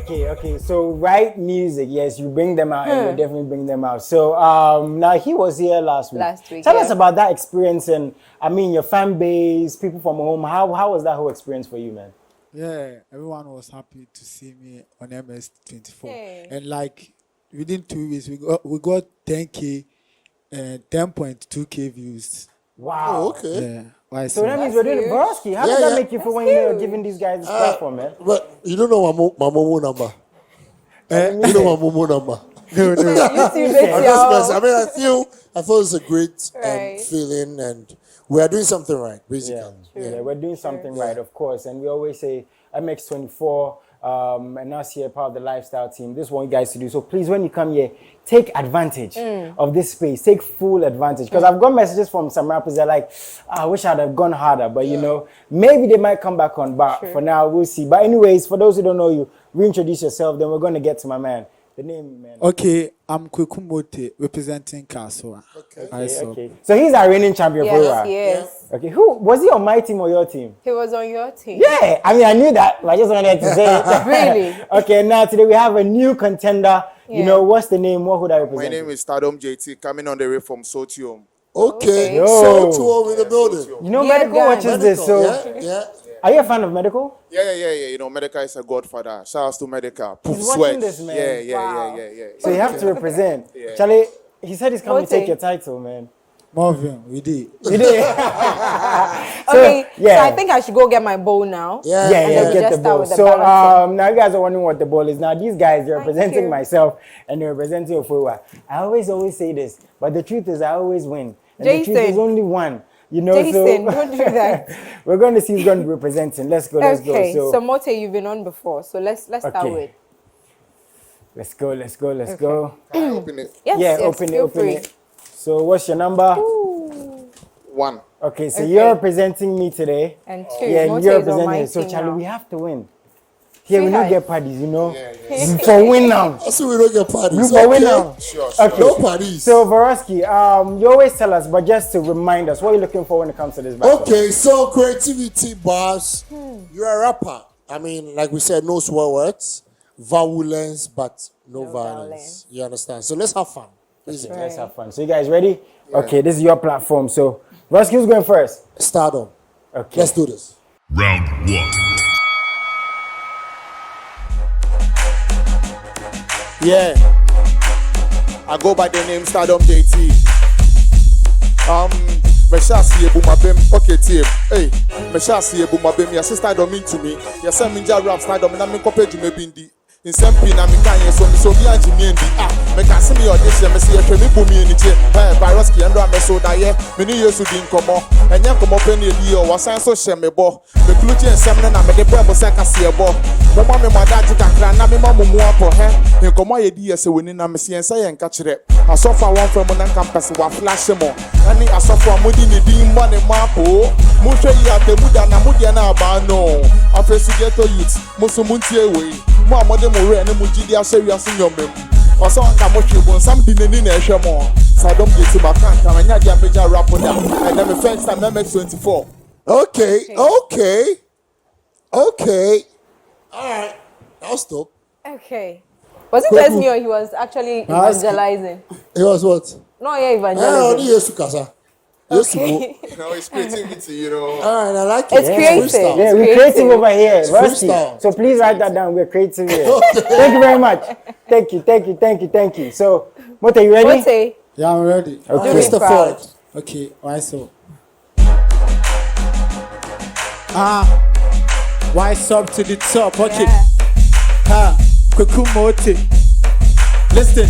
Okay. So write music, yes, you bring them out, and you definitely bring them out. So now he was here last week. Tell us about that experience, and I mean your fan base, people from home. How was that whole experience for you, man? Yeah, everyone was happy to see me on MS24, and like within 2 weeks we got 10K and 10.2K views. Wow. Oh, okay. Yeah. Why So that means we're doing it. Borowski, how does that make you feel when you're giving these guys this platform, man? But you don't know my Momo number. You know my Momo number. No. I mean, I feel it's a great feeling, and we are doing something right, basically. Yeah, we're doing something right, of course. And we always say MX24 and us here, part of the lifestyle team. This is what you guys to do. So please, when you come here, take advantage of this space. Take full advantage. Because I've got messages from some rappers that are like, I wish I'd have gone harder. But, you know, maybe they might come back on. But for now, we'll see. But anyways, for those who don't know you, reintroduce yourself. Then we're going to get to my man. The name, man. Okay, I'm Kweku Mortey, representing Castle. Okay. So he's our reigning champion. Yes. Okay, who was he on my team or your team? He was on your team. Yeah, I mean I knew that, but I just wanted to say it. Really? Okay, now today we have a new contender. You know, what's the name? What would I represent? My name is Stardom Jaytee, coming on the way from Sotium. Okay. Yo. So to all in the building. You know, medical watches this. So Yeah. are you a fan of medical? Yeah. You know, Medical is a godfather. Shout out to Medical. He's watching this, man. Yeah. So you have to represent. Charlie, he said he's coming to take your title, man. Marvin, we did. Okay, so I think I should go get my bowl now. Yeah, get the ball. So now you guys are wondering what the ball is. Now these guys, they're representing myself and they're representing Ofuwa. I always say this, but the truth is I always win. And the truth is only one. You know, Jason, don't do that. We're going to see who's going to be representing. Let's go. Okay, so Mortey, you've been on before, so let's start with. Let's go. Can I open it? Yes, open it. So what's your number? 1. Okay, so you're representing me today. And 2. Yeah, Mortey you're is on my representing. So team Charlie, now. we have to win. Here we don't get parties, you know. Yeah. For win now. I see we don't get parties. For win now. Sure. Okay. No parties. So Borowski, you always tell us, but just to remind us, what are you looking for when it comes to this battle? Okay, so creativity, boss. You're a rapper. I mean, like we said, no swear words, violence, but no violence. You understand? So let's have fun. Let's have fun. So you guys ready? Yeah. Okay, this is your platform. So Borowski, who's going first? Stardom. Okay. Let's do this. Round 1. Yeah. I go by the name Stardom Jaytee. Me shall see a boom bim pocket tape. Hey, me shall see a boom bim. Your sister don't mean to me. Your son minja rap Stardom and I'm compared to me bindi. In some pin I'm in so be anti me can see me audition, me see a tremi boom in it. Borowski and I'm so that many years to din come on. And yan come up in the year was so shame me bo. The clutch and salmon and the boy was like a see a bo. Mama me my dad to cran, na me mama for her. You come on your dear so winning a messy and say and catch it. I saw for one from one campus wa flash more. And I saw for mudi ni dim money mapo. Mutre ya te muda na mudia na bano. I face to get to youth. Musumunti away. Mama de more and mujidi serious in your mem. Or some camotion, something in a shamo. So I don't get to my can't come and get a major rap on them. And then the first time MX24. Okay. Alright. I'll stop. Okay. Was it just me or he was actually evangelizing? It was what? No, yeah, evangelizing. Okay. No, it's creativity, you know. Alright, I like it. It's creative. Yeah, we're creative over here. So please write that down. We're creative here. Thank you very much. Thank you. So, Mortey, you ready? Mortey. Yeah, I'm ready. Okay. Mr. Ford. Okay, why so? Wise up to the top, okay. Kweku Mortey. Listen.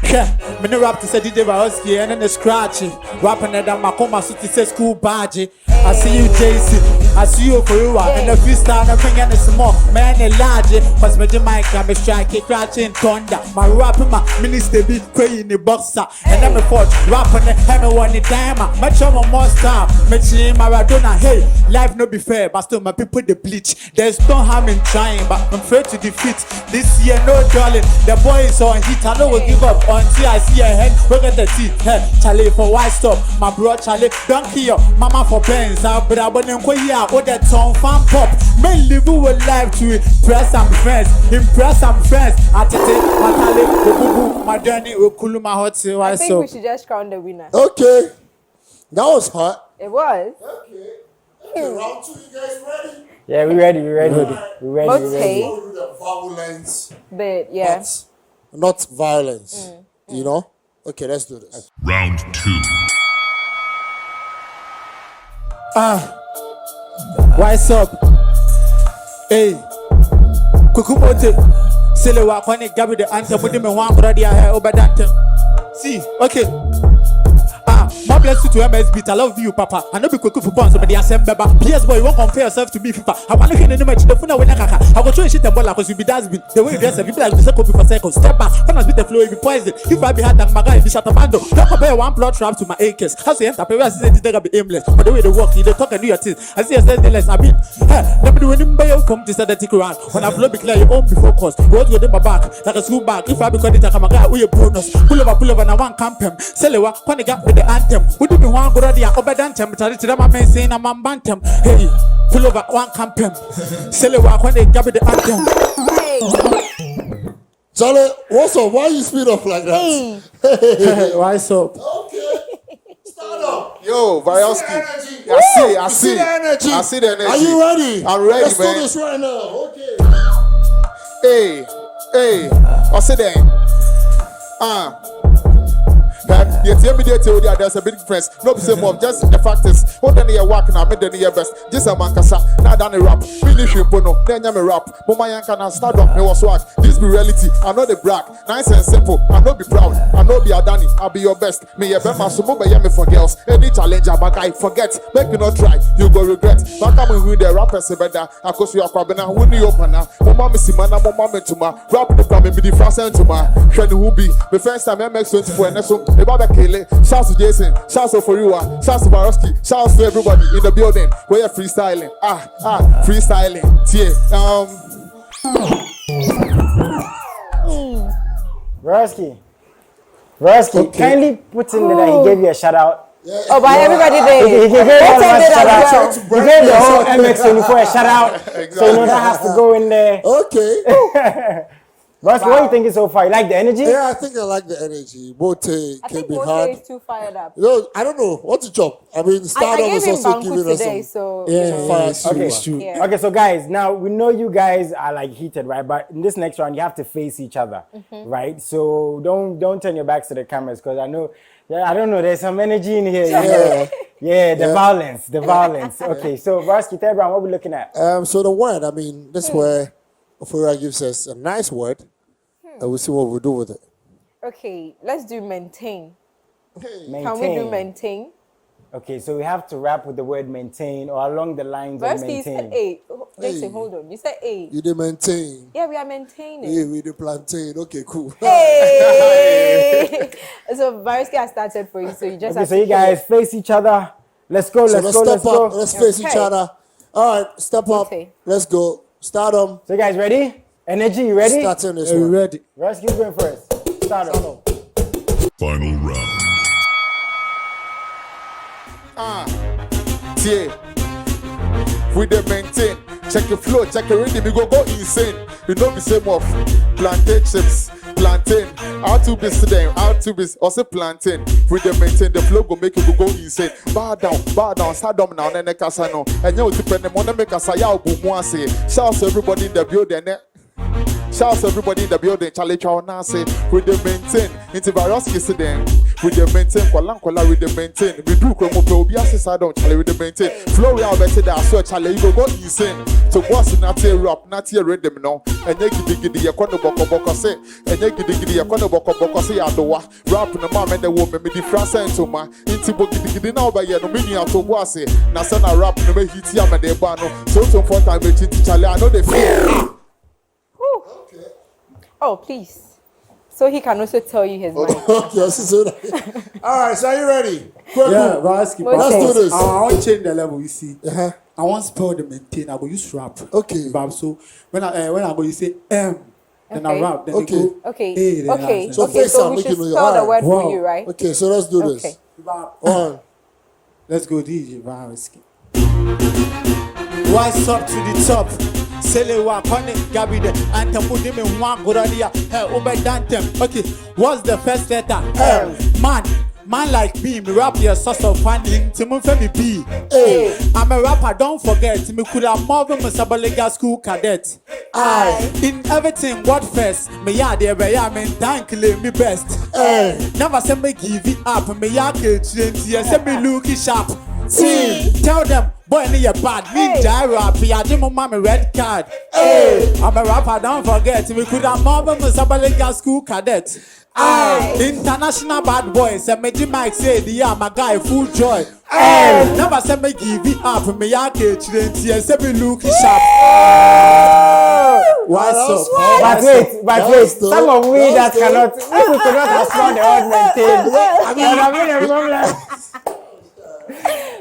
Yeah, me no rap to say DJ Borowski and then the scratchy. Rapping at that Makoma City say school badge. I see you Jaytee, I see you Ofuwa. And the freestyle I'm bringing is small, man a large. Cause me the mic I'm striking, crouching thunder. My rapping my minister be crazy in the boxer. And then me forge rapping and me want the diamond. My chum more star, me team Maradona. Hey, life no be fair, but still my people the bleach. There's no harm in trying, but I'm afraid to defeat. This year no darling, the boy is on hit. I know we'll give up until I see a head. Look at the teeth, hey, Charlie for white stop. My bro Charlie, don't kill your mama for pens. But I wouldn't quit here. with the tongue fan pop. Men live with life to impress some friends. Impress some friends. Atete, Matale, Obubu, Madani, Okulu, Mahotse. I think we should just crown the winner. Okay. That was hot. It was. Okay. Okay, round 2, you guys ready? Yeah, we ready. Mortey. Go with the violence. But yeah. But not violence. You know? Okay, let's do this. Round 2. What's up? Hey, Kweku Mortey. Selewa kwani gabi the anthem with me one brother here over that. See, okay. More bless you to MXBEATZ. I love you, Papa. I know be Kweku for points, but the assembly. PS boy, you won't compare yourself to me, FIFA. I want to hear the match. The phone with Nakaka. I go throw shit and ball because you be dustbin. The way you dress, people like to copy for seconds. Step back. When I spit the flow, you be poison. If I be hard than my guy, be shut up. Don't compare one plot trap to my acres. How to enter? Where I see the thing be aimless. But the way they walk, you don't talk and do your things. I see yourself less. I mean, let me do anybody come to start the tick around. When I flow, be clear your own before cause. You want to go in my back like a school bag. If I be caught, I'm a guy with a bonus. Pull over, and I want camp him. Selewa, when I got with the anthem. Who do me one good idea? Obedantem, Taritima man saying I'm a bantam. Hey, pull over one campem. Selewa when they got the anthem. Charlie, what's up? Why you speed up like that? Hey. What's up? Okay. Stardom. Yo, Varioski. Energy. I see. The energy. I see the energy. Are you ready? I'm ready, Let's man. do this right now. Okay. Hey. I see that. There's a big difference. No be same of just the fact is, what then you work now, made the year best. Just a man kasa, now done a rap. Finish with Bono, then you rap. Mama Yankana Stardom, me was swag. This be reality, I know the brag. Nice and simple, I know be proud. I know be Adani, I'll be your best. Me a bema so move me for girls. Any challenger, my guy, forget. Make you not try, you go regret. Back come with the rappers better. I cause you are kwabena, when you open now. Mama me simana, mama me tuma. Rap the family, be the first and tuma. Shani who be. The first time MX24 and so, the Baba Kele. Shouts to Jason, shouts to Foriwa, shouts to Varioski, shouts to everybody in the building. We're freestyling. Freestyling. Varioski, kindly put in that he gave you a shout out. Oh, but everybody did. He gave everyone a shout out. Well. He gave the whole MX24 a shout out. Exactly. So you know that has to go in there. Okay. Varioski, what do you think is so far? You like the energy? Yeah, I think I like the energy. Mortey I can think be Mortey hard. is too fired up. No, I don't know. What's the job? I mean, I Stardom gave is him also Banku giving us today, some. so fire Okay. too. Yeah. Okay, so guys, now we know you guys are like heated, right? But in this next round, you have to face each other, right? So don't turn your backs to the cameras because I know, I don't know, there's some energy in here. The violence. Okay, so Varioski, third round, what are we looking at? So the word, I mean, this where Ofura gives us a nice word, and we'll see what we'll do with it. Okay, let's do maintain. Maintain. Can we do maintain? Okay, so we have to rap with the word maintain or along the lines of Varioski, you said maintain. A. Listen, hold on. You said A. You did maintain. Yeah, we are maintaining. Yeah, we did plantain. Okay, cool. Hey! So Varioski has started for you, so you just Okay, have so to you guys face each other. Let's go, So let's go. step up. Let's face each Okay. other. All right, step up. Okay. Let's go. Stardom. So you guys ready? Energy, you ready? Starting this Are you one. ready? Varioski, you going first. Start off. Final round. Yeah. With the maintain. Check your flow, check your rhythm, you go insane. You know the same of plantain chips, plantain. How to be today, how to be also plantain. With the maintain, the flow go make you go insane. Bow down, Stardom now, and then Casano. And you depend on the make us a yao boom say. Shouts to everybody in the building. Shouts to everybody in the building. Charlie Chow now say with the maintain. Into Varioski today. With the maintain, Kola with the maintain. We do Kromo Obiasi Stardom, Charlie with the maintain. Flow we are better than so Charlie, you go insane. To boss not a rap, not a rhythm no. And you giddy ya kono boko say. And you giddy ya kono boko say adowa. Rap no man and the woman me the France and to ma. Into giddy now by ya no mini to bossy. Nasana rap no me hit ya me de bano. So for time me Charlie, I know the fear. Oh, please. So he can also tell you his mind. Okay, so all right, so are you ready? Kweku. Yeah, Varioski. Let's do this. I want change the level. You see, Uh-huh. I want spell the maintain. I go use rap. Okay. Bam. So when I go, you say M. Then I Okay. rap. Then Okay. you go Okay. A. Then Okay. I So say, face So am, we make should you know spell the your word Wow. for you, right? Okay, so let's do this. Okay. One. Let's go, DJ Varioski. Rise up to the top. Sele wa kone gabi de anthem udi me one goradia. Hey, ube dantem. Okay, what's the first letter? Man like me rap your source of funding. Timon Femi B. Hey, I'm a rapper, don't forget. Me could have more than Sabalega school cadet. In everything, what first? Me ya there, me thank me best. Never say me give it up. Me ya get say me looky sharp. See, tell them, boy, me a bad. Me die rap, ya give my mommy red card. I'm a rapper, don't forget. Me could have more than Sabalega school cadet. International bad boys, and me Mike say, yeah, my guy, full joy. Never say me give it up, me ya get say me looky sharp. What's up? But wait, some of we that cannot, we cannot afford the odd maintain.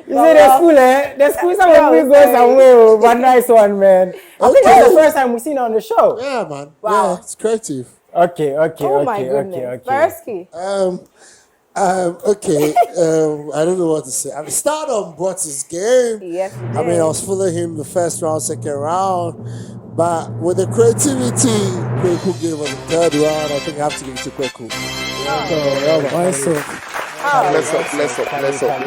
You see the school, some of we go somewhere, but nice one, man. I think that's the first time we've seen it on the show. Yeah, man. Wow. Yeah, it's creative. Okay. Oh my goodness. Varsky. Okay. I don't know what to say. I mean, Stardom brought his game. Yes, he did. I mean, I was following him the first round, second round. But with the creativity, Kweku gave us the third round. I think I have to give it to Kweku. Let's up.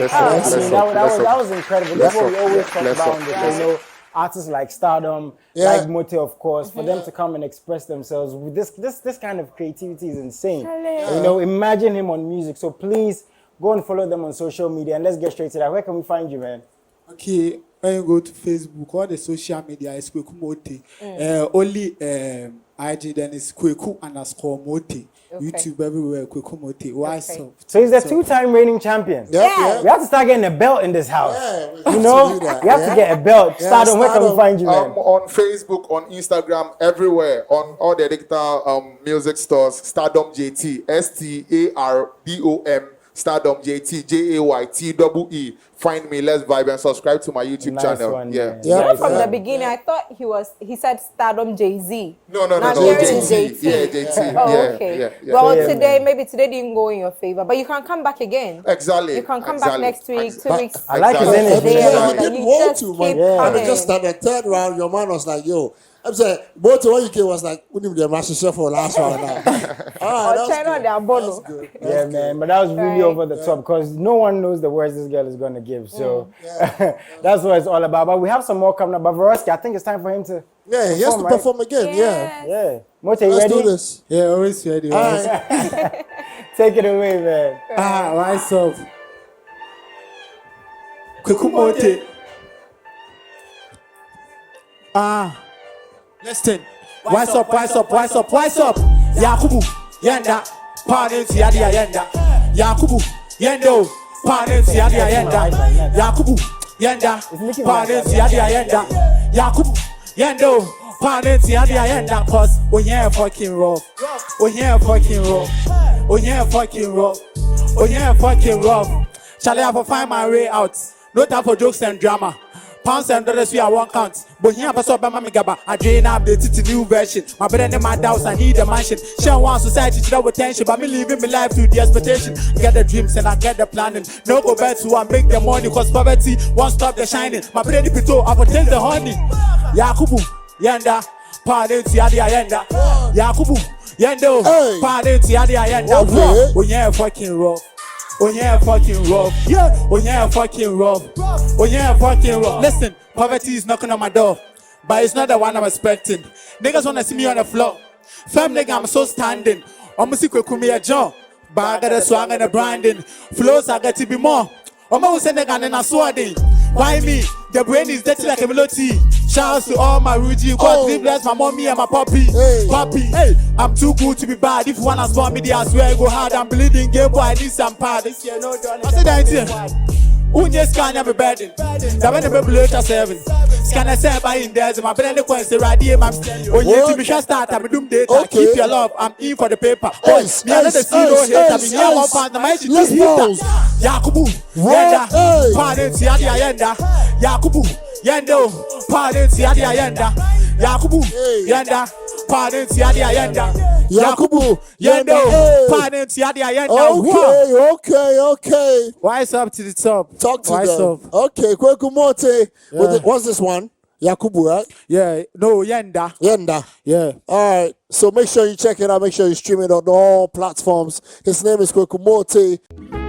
That was incredible. That's what we always talk about on the show. Artists like Stardom, like Mortey, of course, for them to come and express themselves with this kind of creativity is insane. You know, imagine him on music. So please go and follow them on social media and let's get straight to that. Where can we find you, man? Okay, when you go to Facebook, all the social media is Kweku Mortey. Only IG then is Kweku_Mortey. YouTube everywhere, Kweku Mortey. Why so? So he's the two-time reigning champion. Yeah. We have to start getting a belt in this house. We You know, we have to get a belt. Stardom, where can we find you, man? On Facebook, on Instagram, everywhere, on all the digital music stores, Stardom Jaytee, STARDOM, Stardom Jaytee, JAYTEE. Find me, let's vibe and subscribe to my YouTube channel. One, Yeah. From the beginning, I thought he said Stardom Jay-Z. No, Jaytee. Yeah, Jaytee. Oh, Yeah, okay. yeah. Well, Yeah, today didn't go in your favor, but you can come back again. Exactly. You can come back next week, 2 weeks. I like his energy. He Yeah. didn't You want just to, keep man. coming. And just at the third round, your man was like, yo. I'm saying, both when you came was like, we need the master chef for last round now. All right, that's good. Yeah, man, but that was really over the top because no one knows the words this girl is going to give. So that's what it's all about. But we have some more coming up. But Varsky, I think it's time for him to Yeah, he has to perform again. Yeah. Mortey, you Let's ready? do this. Yeah, always ready. All right. Take it away, man. Rise up. Kweku Mortey. Listen. Rise up. Yakubu, Yenda, Parents Yadia Yenda. Yakubu, Yendo, Parents Yadia Yenda. Yakubu, Yenda, Parents Yadia Yenda. Yakubu, Yendo, Parents Yadia Yenda. Cause we here fucking rough. Shall I have to find my way out? No time for jokes and drama. Pounds and dollars we are one count. But here I saw Bama Gaba. I drain up the new version. My brother and my doubts, I need a mansion. Share one society to with tension. But me living my life through the expectation. Get the dreams and I get the planning. No go back to I make the money. Cause poverty won't stop the shining. My brother Pito, I will take the honey. Yakubu, Yenda, pardon to Yadi Ayenda. Yakubu, Yendo, pardon to Yadi Ayenda. Oh yeah, fucking rough. Listen, poverty is knocking on my door, but it's not the one I'm expecting. Niggas wanna see me on the floor. Fam nigga, I'm so standing. Almost Kweku me a jaw, but I got a swag and a branding. Flows I got to be more. Almost a nigga and a swording. Why me? The brain is dirty like a melody. Shouts to all my Ruji. God bless my mommy and my puppy. Hey, I'm too good to be bad. If you wanna spot me, I swear I go hard. I'm bleeding, game boy, I need some pad. This year, no done. I said that here. Unye scan ya be burden. Da when be blow to 7. Scan I say by in there. My brand the coin say radio man. Onye to be shall start. I'm doom data. Keep your love. I'm in for the paper. Boys, me another zero hate. I'm in here one pound. My age is Yakubu, Yenda, pardon to Yadi Ayenda. Yakubu, Yendo, pardon to Yadi Ayenda. Yakubu, Yenda, pardon to Yadi Ayenda. Yakubu, Yendo, pardon to Yadi Ayenda. Okay. Rise up to the top. Talk to Rise them. up. Okay, Kweku Mortey. What's this one? Yakubu, right? Yeah, no, Yenda. Yenda. Yeah. All right. So make sure you check it out. Make sure you stream it on all platforms. His name is Kweku Mortey.